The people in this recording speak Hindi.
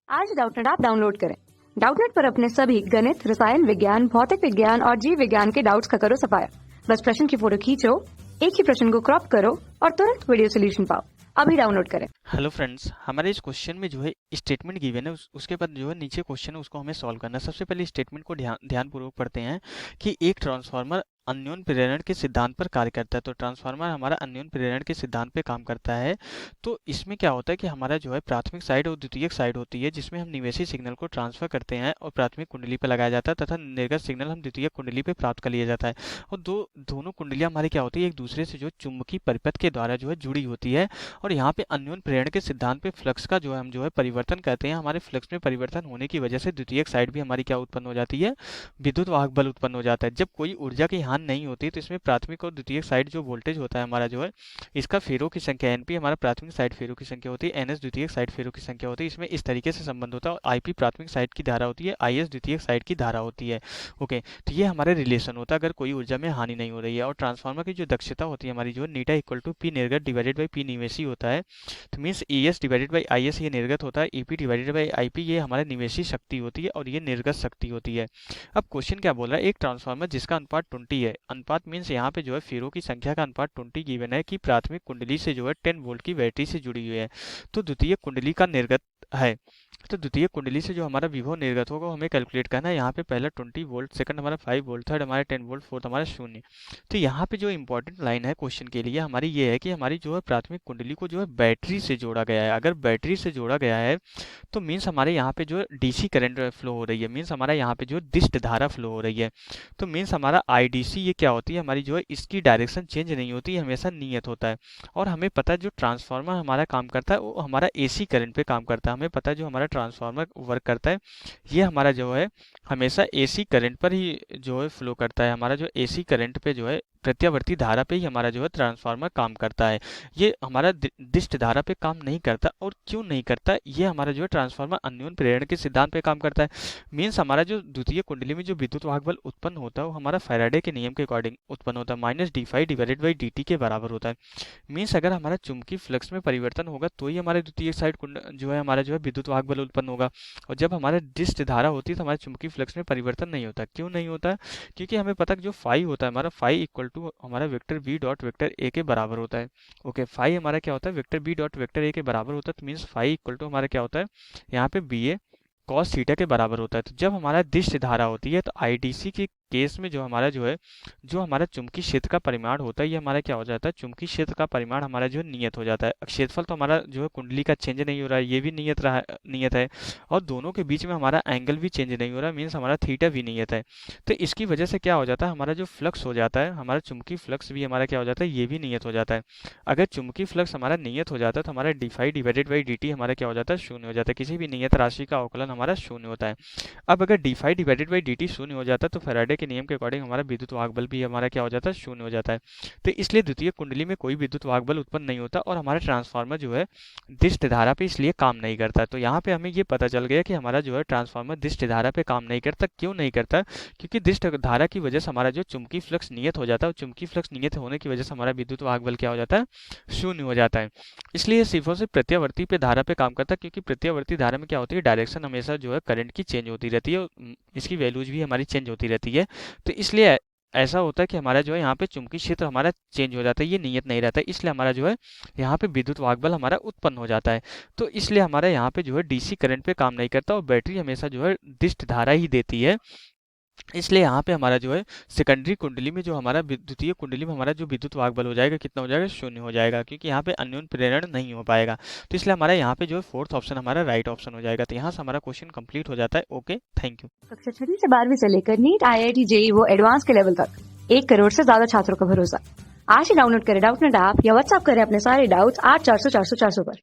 आज डाउटनेट ऐप डाउनलोड करें। डाउटनेट पर अपने सभी गणित, रसायन विज्ञान, भौतिक विज्ञान और जीव विज्ञान के डाउट्स का करो सफाया। बस प्रश्न की फोटो खींचो, एक ही प्रश्न को क्रॉप करो और तुरंत वीडियो सोल्यूशन पाओ। अभी डाउनलोड करें। हेलो फ्रेंड्स, हमारे इस क्वेश्चन में जो है स्टेटमेंट गिवन है, उसके बाद जो है नीचे क्वेश्चन है उसको हमें सॉल्व करना है। सबसे पहले स्टेटमेंट को ध्यानपूर्वक पढ़ते हैं कि एक ट्रांसफार्मर अन्योन प्रेरण के सिद्धांत पर कार्य करता है। तो ट्रांसफार्मर हमारा अन्योन प्रेरण के सिद्धांत पे काम करता है। तो इसमें क्या होता है कि हमारा जो है प्राथमिक साइड और द्वितीयक साइड होती है, जिसमें हम निवेशी सिग्नल को ट्रांसफर करते हैं और प्राथमिक कुंडली पर लगाया जाता है तथा निर्गत सिग्नल हम द्वितीयक कुंडली पे प्राप्त कर लिया जाता है। और दोनों कुंडलियां हमारी क्या होती है, एक दूसरे से जो चुंबकीय परिपथ के द्वारा जो है जुड़ी होती है। और यहाँ पे अन्योन प्रेरण के सिद्धांत पे फ्लक्स का जो है हम जो है परिवर्तन करते हैं। हमारे फ्लक्स में परिवर्तन होने की वजह से द्वितीयक साइड भी हमारी क्या उत्पन्न हो जाती है, विद्युत वाहक बल उत्पन्न हो जाता है। जब कोई ऊर्जा की हानि नहीं होती तो इसमें प्राथमिक और द्वितीयक साइड जो वोल्टेज होता है हमारा जो है, इसका फेरों की संख्या एनपी हमारा प्राथमिक साइड फेरों की संख्या होती है, एनएस द्वितीयक साइड फेरों की संख्या होती है। इसमें इस तरीके से संबंध होता है। और आईपी प्राथमिक साइड की धारा होती है, आईएस द्वितीयक साइड की धारा होती है। ओके, तो ये हमारे रिलेशन होता है अगर कोई ऊर्जा में हानि नहीं हो रही है। और ट्रांसफार्मर की जो दक्षता होती है हमारी जो है नीटा इक्वल टू पी निर्गत डिवाइडेड बाई पी निवेशी होता है। तो means ES divided by IS ये निर्गत होता है, ईपी डिवाइडेड बाई आईपी ये हमारे निवेशी शक्ति होती है और ये निर्गत शक्ति होती है। अब क्वेश्चन क्या बोल रहा है, एक ट्रांसफार्मर जिसका अनुपात 20 है, अनुपात मीन्स यहाँ पे जो है फेरों की संख्या का अनुपात 20 गिवन है कि प्राथमिक कुंडली से जो है 10 वोल्ट की बैटरी से जुड़ी हुई है। तो द्वितीय कुंडली का निर्गत है, तो द्वितीय कुंडली से जो हमारा विभव निर्गत होगा हमें कैलकुलेट करना है। यहाँ पे पहला 20 वोल्ट, सेकंड हमारा 5 वोल्ट, थर्ड हमारा 10 वोल्ट, फोर्थ हमारा 0। तो यहाँ पे जो इंपॉर्टेंट लाइन है क्वेश्चन के लिए हमारी ये है कि हमारी जो है प्राथमिक कुंडली को जो है बैटरी से जोड़ा गया है। अगर बैटरी से जोड़ा गया है तो मीन्स हमारे यहाँ पे जो डीसी करंट फ्लो हो रही है, मीन्स हमारा यहाँ पे जो दिष्ट धारा फ्लो हो रही है। तो मीन्स हमारा आईडीसी ये क्या होती है, हमारी जो है इसकी डायरेक्शन चेंज नहीं होती, हमेशा नियत होता है। और हमें पता है जो ट्रांसफार्मर हमारा काम करता है वो हमारा एसी करंट पे काम करता है। हमें पता है जो हमारा ट्रांसफार्मर वर्क करता है ये हमारा जो है हमेशा एसी करंट पर ही जो है फ्लो करता है। हमारा जो एसी करंट पे जो है प्रत्यावर्ती धारा पे ही हमारा जो है ट्रांसफार्मर काम करता है। ये हमारा दिष्ट धारा पे काम नहीं करता। और क्यों नहीं करता, ये हमारा जो है ट्रांसफार्मर अन्योन प्रेरण के सिद्धांत पे काम करता है। मीन्स हमारा जो द्वितीय कुंडली में जो विद्युत वाहक बल उत्पन्न होता है वो हमारा फैराडे के नियम के अकॉर्डिंग उत्पन्न होता है, माइनस डी5 डिवाइडेड बाई डी टी के बराबर होता है। मीन्स अगर हमारा चुंबकीय फ्लक्स में परिवर्तन होगा तो ही हमारे द्वितीय साइड जो है हमारा जो है विद्युत वाहक बल उत्पन्न होगा। और जब हमारे दिष्ट धारा होती है तो हमारे चुंबकीय फ्लक्स में परिवर्तन नहीं होता। क्यों नहीं होता, क्योंकि हमें पता है जो फाई होता है हमारा फाई इक्वल टू हमारा vector B dot vector A के बराबर होता है। ओके, फाई हमारा क्या होता है, vector B dot vector A के बराबर होता है। तो मीन्स फाई इक्वल टू हमारा क्या होता है, यहाँ पे बी ए कॉस थीटा के बराबर होता है। तो जब हमारा दिष्ट धारा होती है तो आईडीसी के केस में जो हमारा जो है जो हमारा चुंबकीय क्षेत्र का परिमाण होता है ये हमारा क्या हो जाता है, चुंबकीय क्षेत्र का परिमाण हमारा जो है नियत हो जाता है। क्षेत्रफल तो हमारा जो है कुंडली का चेंज नहीं हो रहा है, ये भी नियत है। और दोनों के बीच में हमारा एंगल भी चेंज नहीं हो रहा है, मीन्स हमारा थीटा भी नियत है। तो इसकी वजह से क्या हो जाता है, हमारा जो फ्लक्स हो जाता है, हमारा चुंबकीय फ्लक्स भी हमारा क्या हो जाता है, ये भी नियत हो जाता है। अगर चुंबकीय फ्लक्स हमारा नियत हो जाता है तो हमारा डी5 डिवाइडेड बाई डी टी हमारा क्या हो जाता है, शून्य हो जाता है। किसी भी नियत राशि का अवकलन हमारा शून्य होता है। अब अगर डी5 डिवाइडेड बाई डी टी शून्य हो जाता है तो फैराडे के नियम के अकॉर्डिंग हमारा विद्युत वाहक बल भी हमारा क्या हो जाता है, शून्य हो जाता है। तो इसलिए द्वितीय कुंडली में कोई विद्युत वाहक बल उत्पन्न नहीं होता और हमारा ट्रांसफार्मर जो है दिष्ट धारा पे इसलिए काम नहीं करता। तो यहाँ पे हमें ये पता चल गया कि हमारा जो है ट्रांसफार्मर दिष्ट धारा पे काम नहीं करता। क्यों नहीं करता, क्योंकि दिष्ट धारा की वजह से हमारा जो चुंबकीय फ्लक्स नियत हो जाता है और चुंबकीय फ्लक्स नियत होने की वजह से हमारा विद्युत वाहक बल क्या हो जाता है, शून्य हो जाता है। इसलिए सिर्फ और सिर्फ प्रत्यावर्ती पे धारा पे काम करता है, क्योंकि प्रत्यावर्ती धारा में क्या होती है, डायरेक्शन हमेशा जो है करंट की चेंज होती रहती है, इसकी वैल्यूज भी हमारी चेंज होती रहती है। तो इसलिए ऐसा होता है कि हमारा जो है यहाँ पे चुंबकीय क्षेत्र हमारा चेंज हो जाता है, ये नियत नहीं रहता है। इसलिए हमारा जो है यहाँ पे विद्युत वाहक बल हमारा उत्पन्न हो जाता है। तो इसलिए हमारा यहाँ पे जो है डीसी करंट पे काम नहीं करता और बैटरी हमेशा जो है दिष्ट धारा ही देती है। इसलिए यहाँ पे हमारा जो है सेकेंडरी कुंडली में जो हमारा द्वितीय कुंडली में हमारा जो विद्युत वाहक बल हो जाएगा कितना हो जाएगा, शून्य हो जाएगा, क्योंकि यहाँ पे अन्योन प्रेरण नहीं हो पाएगा। तो इसलिए हमारा यहाँ पे जो है फोर्थ ऑप्शन हमारा राइट ऑप्शन हो जाएगा। तो यहाँ से हमारा क्वेश्चन कंप्लीट हो जाता है। Okay, thank you. कक्षा 6वीं से 12वीं से लेकर नीट, IIT, JEE वो एडवांस के लेवल तक 1 करोड़ से ज्यादा छात्रों का भरोसा। आज ही डाउनलोड करें डाउटनेट ऐप या व्हाट्सएप करें अपने सारे डाउट्स 8400 400 400 पर।